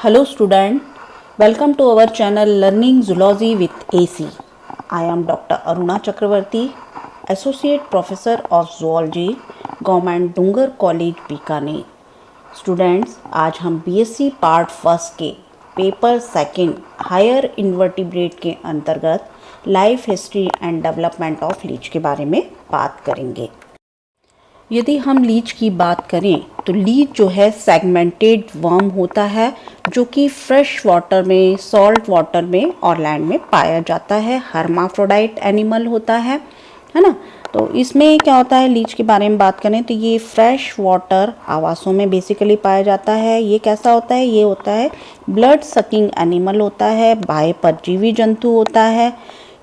Hello student, welcome to our channel Learning Zoology with AC. I am Dr. Aruna Chakravarti, Associate Professor of Zoology, Government Dungar College Bikaner. Students, आज हम BSc part first के paper second higher invertebrate के अंतर्गत life history and development of leech के बारे में बात करेंगे। यदि हम लीच की बात करें तो लीच जो है सेगमेंटेड वर्म होता है जो कि फ्रेश वाटर में, सॉल्ट वाटर में और लैंड में पाया जाता है। हर्माफ्रोडाइट एनिमल होता है ना। तो इसमें क्या होता है, लीच के बारे में बात करें तो ये फ्रेश वाटर आवासों में बेसिकली पाया जाता है। ये कैसा होता है, ये होता है ब्लड सकिंग एनिमल होता है, बाह्य परजीवी जंतु होता है।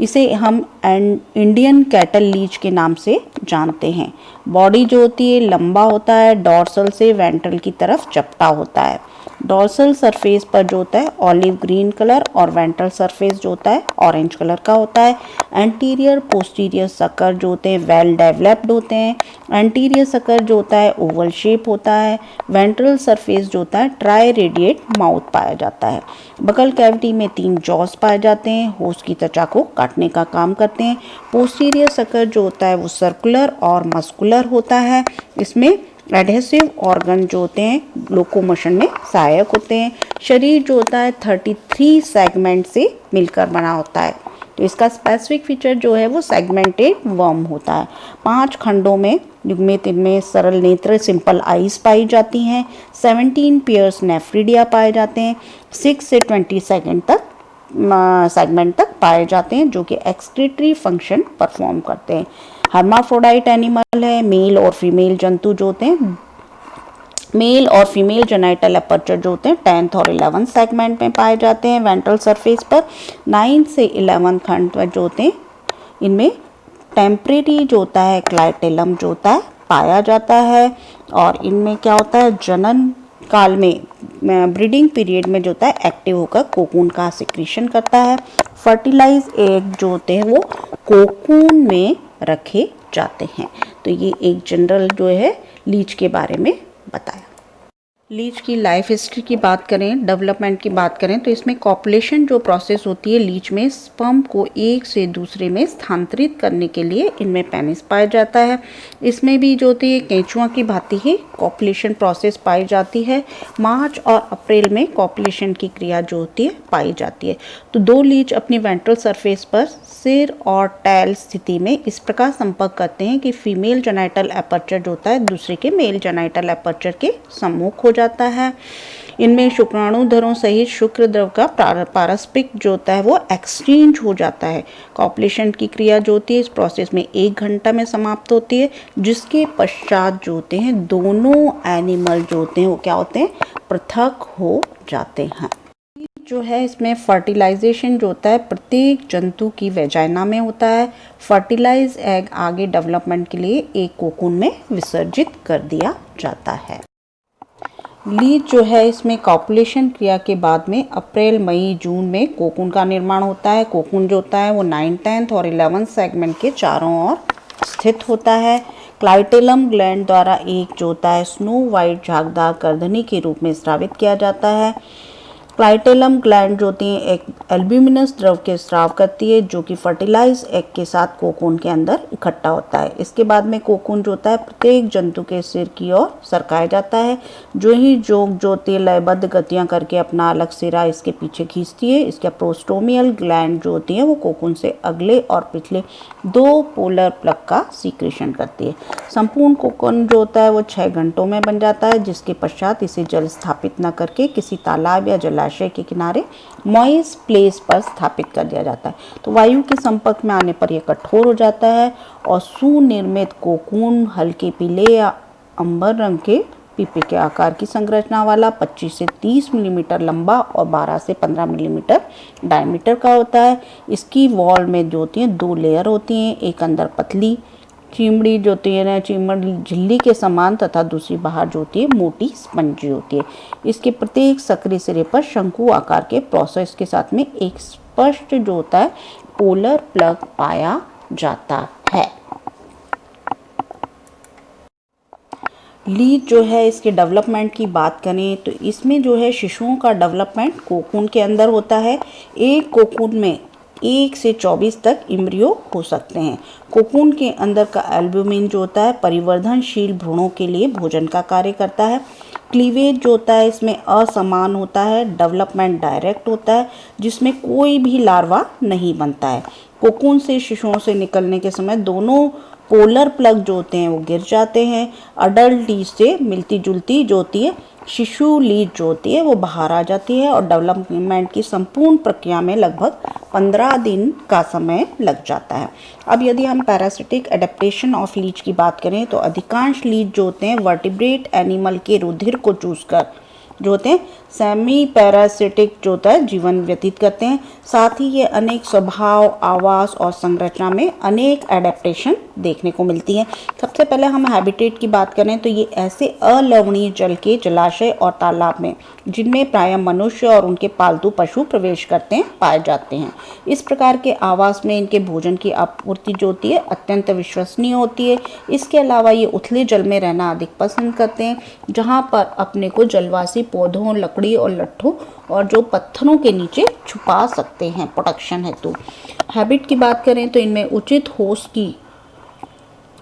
इसे हम इंडियन कैटल लीच के नाम से जानते हैं। बॉडी जो होती है लंबा होता है, डॉर्सल से वेंट्रल की तरफ चपटा होता है। डॉर्सल सरफेस पर जो होता है ऑलिव ग्रीन कलर और वेंट्रल सरफेस जो होता है ऑरेंज कलर का होता है। एंटीरियर पोस्टीरियर सकर जो होते हैं वेल डेवलप्ड होते हैं। एंटीरियर सकर जो होता है ओवल शेप होता है। वेंट्रल सरफेस जो होता है ट्राई रेडिएट माउथ पाया जाता है। बगल कैविटी में 3 जॉस पाए जाते हैं, होस्ट की त्वचा को काटने का काम करते हैं। पोस्टीरियर सकर जो होता है वो सर्कुलर और मस्कुलर होता है। इसमें एडहेसिव ऑर्गन जो होते हैं लोकोमोशन में सहायक होते हैं। शरीर जो होता है 33 सेगमेंट से मिलकर बना होता है। तो इसका स्पेसिफिक फीचर जो है वो सेगमेंटेड वर्म होता है। 5 खंडों में युग्मित इनमें सरल नेत्र सिंपल आईज पाई जाती हैं। 17 पेयर्स नेफ्रिडिया पाए जाते हैं। 6 से 20 सेगमेंट तक पाए जाते हैं जो कि एक्सक्रीटरी फंक्शन परफॉर्म करते हैं। हर्माफ्रोडाइट एनिमल है। मेल और फीमेल जंतु जो होते हैं, मेल और फीमेल जेनाइटल अपर्चर जो होते हैं 10th और 11th सेगमेंट में पाए जाते हैं। वेंट्रल सरफेस पर 9 से 11 खंड जो होते हैं इनमें टेम्परेरी जो होता है क्लाइटेलम जो होता है पाया जाता है। और इनमें क्या होता है, जनन काल में ब्रीडिंग पीरियड में जो होता है एक्टिव होकर कोकून का सिक्रीशन करता है। फर्टिलाइज एग जो होते हैं वो कोकून में रखे जाते हैं। तो ये एक जनरल जो है लीच के बारे में बताया। लीच की लाइफ हिस्ट्री की बात करें, डेवलपमेंट की बात करें तो इसमें कॉपुलेशन जो प्रोसेस होती है लीच में स्पर्म को एक से दूसरे में स्थानांतरित करने के लिए इनमें पेनिस पाया जाता है। इसमें भी जो होती है केंचुआ की भांति ही कॉपुलेशन प्रोसेस पाई जाती है। मार्च और अप्रैल में कॉपुलेशन की क्रिया जो होती है पाई जाती है। तो 2 लीच अपनी वेंट्रल सरफेस पर सिर और टैल स्थिति में इस प्रकार संपर्क करते हैं कि फीमेल जेनाइटल अपर्चर जो होता है दूसरे के मेल जेनाइटल अपर्चर के सम्मुख हो जाता है। इनमें शुक्राणुधरों सहित शुक्र द्रव का पारस्परिक जो होता है वो एक्सचेंज हो जाता है। कॉपुलेशन की क्रिया जो होती है इस प्रोसेस में 1 घंटा में समाप्त होती है, जिसके पश्चात जो होते हैं दोनों एनिमल जो होते हैं वो क्या होते हैं, पृथक हो जाते हैं। जो है इसमें फर्टिलाइजेशन जो होता है प्रत्येक जंतु की वेजाइना में होता है। फर्टिलाइज एग आगे डेवलपमेंट के लिए एक कोकून में विसर्जित कर दिया जाता है। लीच जो है इसमें कॉपुलेशन क्रिया के बाद में अप्रैल मई जून में कोकून का निर्माण होता है। कोकून जो होता है वो 9th 10th और 11th सेगमेंट के चारों ओर स्थित होता है। क्लाइटेलम ग्लैंड द्वारा एक जो होता है स्नो वाइट झागदार कर्दनी के रूप में स्रावित किया जाता है। क्लाइटेलम ग्लैंड जो होती है एक एल्ब्यूमिनस द्रव के स्राव करती है जो कि फर्टिलाइज एग के साथ कोकून के अंदर इकट्ठा होता है। इसके बाद में कोकून जो होता है प्रत्येक जंतु के सिर की ओर सरकाया जाता है। जो ही जोग जो होती है लयबद्ध गतियां करके अपना अलग सिरा इसके पीछे खींचती है। इसका प्रोस्टोमियल ग्लैंड जो होती है वो कोकून से अगले और पिछले 2 पोलर प्लग का सीक्रेशन करती है। संपूर्ण कोकून जो होता है वो 6 घंटों में बन जाता है, जिसके पश्चात इसे जल स्थापित न करके किसी तालाब या जलाशय के किनारे मॉइस्ट प्लेस पर स्थापित कर दिया जाता है। तो वायु के संपर्क में आने पर यह कठोर हो जाता है और सुनिर्मित कोकून हल्के पीले या अंबर रंग के पीपे के आकार की संरचना वाला 25 से 30 मिलीमीटर लंबा और 12 से 15 मिलीमीटर डायमीटर का होता है। इसकी वॉल में जो होती हैं 2 लेयर होती हैं, एक अंदर पतली चिमड़ी जो होती है ना चिमड़ी झिल्ली के समान तथा दूसरी बाहर जो होती है मोटी स्पंजी होती है। इसके प्रत्येक सक्रिय सिरे पर शंकु आकार के प्रोसेस के साथ में एक स्पष्ट जो होता है पोलर प्लग पाया जाता है। लीच जो है इसके डेवलपमेंट की बात करें तो इसमें जो है शिशुओं का डेवलपमेंट कोकून के अंदर होता है। एक कोकून में 1 से 24 तक इम्ब्रियो हो सकते हैं। कोकून के अंदर का एल्ब्यूमिन जो होता है परिवर्धनशील भ्रूणों के लिए भोजन का कार्य करता है। क्लीवेज जो होता है इसमें असमान होता है। डेवलपमेंट डायरेक्ट होता है जिसमें कोई भी लार्वा नहीं बनता है। कोकून से शिशुओं से निकलने के समय दोनों पोलर प्लग जो होते हैं वो गिर जाते हैं। अडल्ट लीच से मिलती जुलती जो होती है शिशु लीच जो होती है वो बाहर आ जाती है और डेवलपमेंट की संपूर्ण प्रक्रिया में लगभग 15 दिन का समय लग जाता है। अब यदि हम पैरासिटिक एडेप्टेशन ऑफ लीच की बात करें तो अधिकांश लीच जो होते हैं वर्टिब्रेट एनिमल के रुधिर को चूसकर जो होते हैं सेमी पैरासिटिक जो होता है जीवन व्यतीत करते हैं। साथ ही ये अनेक स्वभाव, आवास और संरचना में अनेक एडेप्टेशन देखने को मिलती हैं। सबसे पहले हम हैबिटेट की बात करें तो ये ऐसे अलवणीय जल के जलाशय और तालाब में जिनमें प्रायः मनुष्य और उनके पालतू पशु प्रवेश करते हैं पाए जाते हैं। इस प्रकार के आवास में इनके भोजन की आपूर्ति जो होती है अत्यंत विश्वसनीय होती है। इसके अलावा ये उथले जल में रहना अधिक पसंद करते हैं जहाँ पर अपने को जलवासी पौधों, लकड़ी और लट्ठों और जो पत्थरों के नीचे छुपा सकते हैं प्रोटेक्शन हेतु। हैबिट की बात करें तो इनमें उचित होस्ट की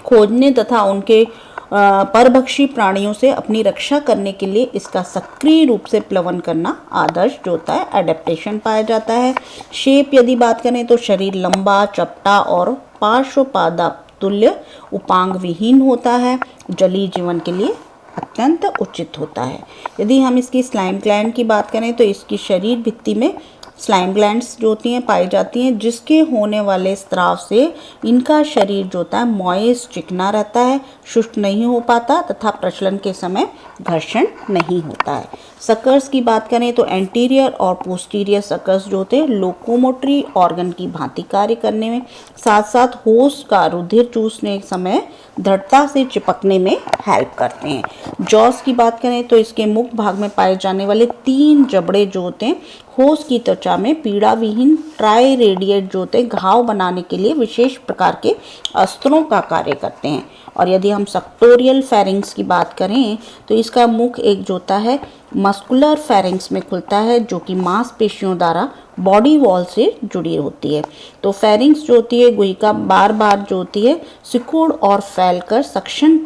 खोजने तथा उनके परभक्षी प्राणियों से अपनी रक्षा करने के लिए इसका सक्रिय रूप से प्लवन करना आदर्श जो होता है एडेप्टेशन पाया जाता है। शेप यदि बात करें तो शरीर लंबा, चपटा और पार्श्वपाद तुल्य उपांग विहीन होता है। जलीय जीवन के लिए अत्यंत उचित होता है। यदि हम इसकी स्लाइम ग्लैंड की बात करें तो इसकी शरीर भित्ति में स्लाइम ग्लैंड्स जो होती हैं पाई जाती हैं जिसके होने वाले स्राव से इनका शरीर जो होता है मॉइस्ट चिकना रहता है, शुष्क नहीं हो पाता तथा प्रचलन के समय घर्षण नहीं होता है। सकर्स की बात करें तो एंटीरियर और पोस्टीरियर सकर्स जो होते हैं लोकोमोटरी ऑर्गन की भांति कार्य करने में, साथ साथ होस्ट का रुधिर चूसने के समय दृढ़ता से चिपकने में हेल्प करते हैं। जॉस की बात करें तो इसके मुख भाग में पाए जाने वाले 3 जबड़े जो होते हैं होस्ट की त्वचा में पीड़ा विहीन ट्राई रेडिएट जो होते हैं घाव बनाने के लिए विशेष प्रकार के अस्त्रों का कार्य करते हैं। और यदि हम सक्टोरियल फेरिंग्स की बात करें तो इसका मुख एक जो होता है मस्कुलर फेरिंग्स में खुलता है जो कि मांसपेशियों द्वारा बॉडी वॉल से जुड़ी होती है। तो फेरिंग्स जो होती है गुहिका बार बार जो होती है सिकुड़ और फैलकर सक्शन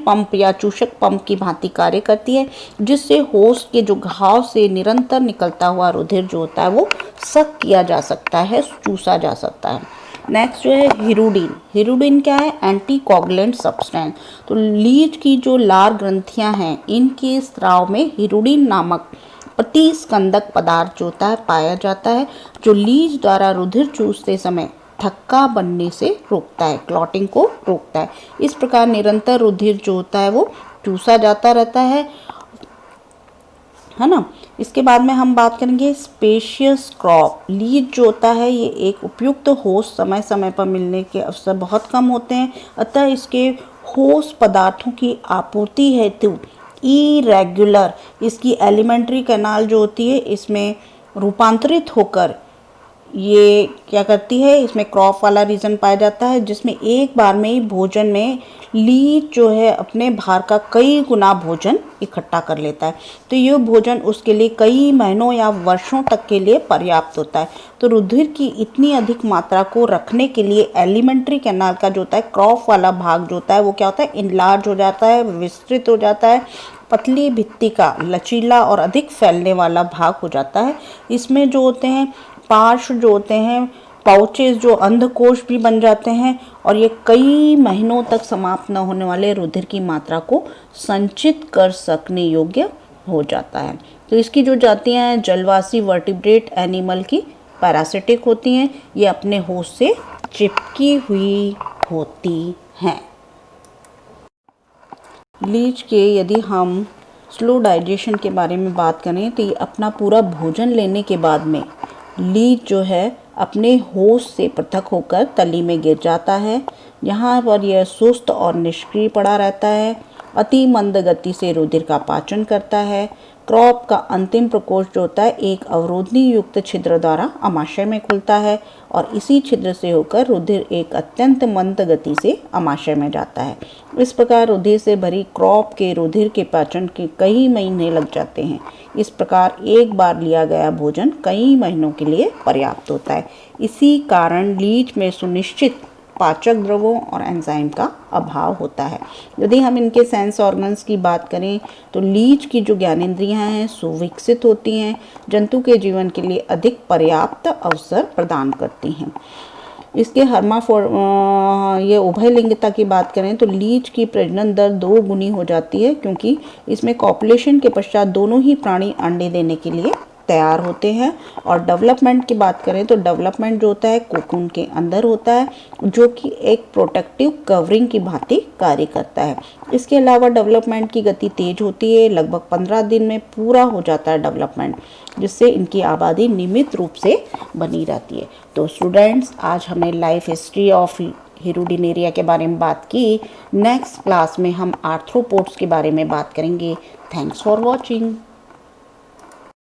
पंप या चूषक पंप की भांति कार्य करती है जिससे होस्ट के जो घाव से निरंतर निकलता हुआ रुधिर जो होता है वो सक किया जा सकता है, चूसा जा सकता है। नेक्स्ट जो है हिरुडिन। हिरुडिन क्या है? Anti coagulant substance. तो लीच की जो लार ग्रंथियां हैं इनके स्राव में हिरुडिन नामक प्रतिस्कंदक पदार्थ जो होता है पाया जाता है जो लीच द्वारा रुधिर चूसते समय थक्का बनने से रोकता है, क्लॉटिंग को रोकता है। इस प्रकार निरंतर रुधिर जो होता है वो चूसा जाता रहता है ना। इसके बाद में हम बात करेंगे स्पेशियस क्रॉप। लीच जो होता है ये एक उपयुक्त होस्ट समय समय पर मिलने के अवसर बहुत कम होते हैं, अतः इसके होस्ट पदार्थों की आपूर्ति हेतु इरेगुलर इसकी एलिमेंट्री कैनाल जो होती है इसमें रूपांतरित होकर ये क्या करती है, इसमें क्रॉप वाला रीजन पाया जाता है जिसमें एक बार में ही भोजन में लीच जो है अपने भार का कई गुना भोजन इकट्ठा कर लेता है। तो ये भोजन उसके लिए कई महीनों या वर्षों तक के लिए पर्याप्त होता है। तो रुधिर की इतनी अधिक मात्रा को रखने के लिए एलिमेंट्री कैनाल का जो होता है क्रॉप वाला भाग जो होता है वो क्या होता है, इनलार्ज हो जाता है, विस्तृत हो जाता है। पतली भित्ति का लचीला और अधिक फैलने वाला भाग हो जाता है। इसमें जो होते हैं पार्श्व जो होते हैं पाउचेस जो अंधकोश भी बन जाते हैं और ये कई महीनों तक समाप्त न होने वाले रुधिर की मात्रा को संचित कर सकने योग्य हो जाता है। तो इसकी जो जातियां हैं जलवासी वर्टिब्रेट एनिमल की पैरासिटिक होती हैं, ये अपने होस्ट से चिपकी हुई होती हैं। लीच के यदि हम स्लो डाइजेशन के बारे में बात करें तो ये अपना पूरा भोजन लेने के बाद में लीच जो है अपने होस्ट से पृथक होकर तली में गिर जाता है। यहाँ पर यह सुस्त और निष्क्रिय पड़ा रहता है। अति मंद गति से रुधिर का पाचन करता है। क्रॉप का अंतिम प्रकोष्ठ जो होता है एक अवरोधनी युक्त छिद्र द्वारा आमाशय में खुलता है और इसी छिद्र से होकर रुधिर एक अत्यंत मंद गति से आमाशय में जाता है। इस प्रकार रुधिर से भरी क्रॉप के रुधिर के पाचन के कई महीने लग जाते हैं। इस प्रकार एक बार लिया गया भोजन कई महीनों के लिए पर्याप्त होता है। इसी कारण लीच में सुनिश्चित पाचक द्रवों और एंजाइम का अभाव होता है। यदि हम इनके सेंस ऑर्गन्स की बात करें तो लीच की जो ज्ञानेंद्रियां हैं सुविकसित होती हैं, जंतु के जीवन के लिए अधिक पर्याप्त अवसर प्रदान करती हैं। इसके ये उभयलिंगता की बात करें तो लीच की प्रजनन दर 2 गुनी हो जाती है, क्योंकि इसमें कॉपुलेशन के पश्चात दोनों ही प्राणी अंडे देने के लिए तैयार होते हैं। और डेवलपमेंट की बात करें तो डेवलपमेंट जो होता है कोकून के अंदर होता है, जो कि एक प्रोटेक्टिव कवरिंग की भांति कार्य करता है। इसके अलावा डेवलपमेंट की गति तेज होती है, लगभग 15 दिन में पूरा हो जाता है डेवलपमेंट, जिससे इनकी आबादी नियमित रूप से बनी रहती है। तो स्टूडेंट्स, आज हमने लाइफ हिस्ट्री ऑफ हिरुडिनेरिया के बारे में बात की। नेक्स्ट क्लास में हम आर्थ्रोपोड्स के बारे में बात करेंगे। Thanks for watching.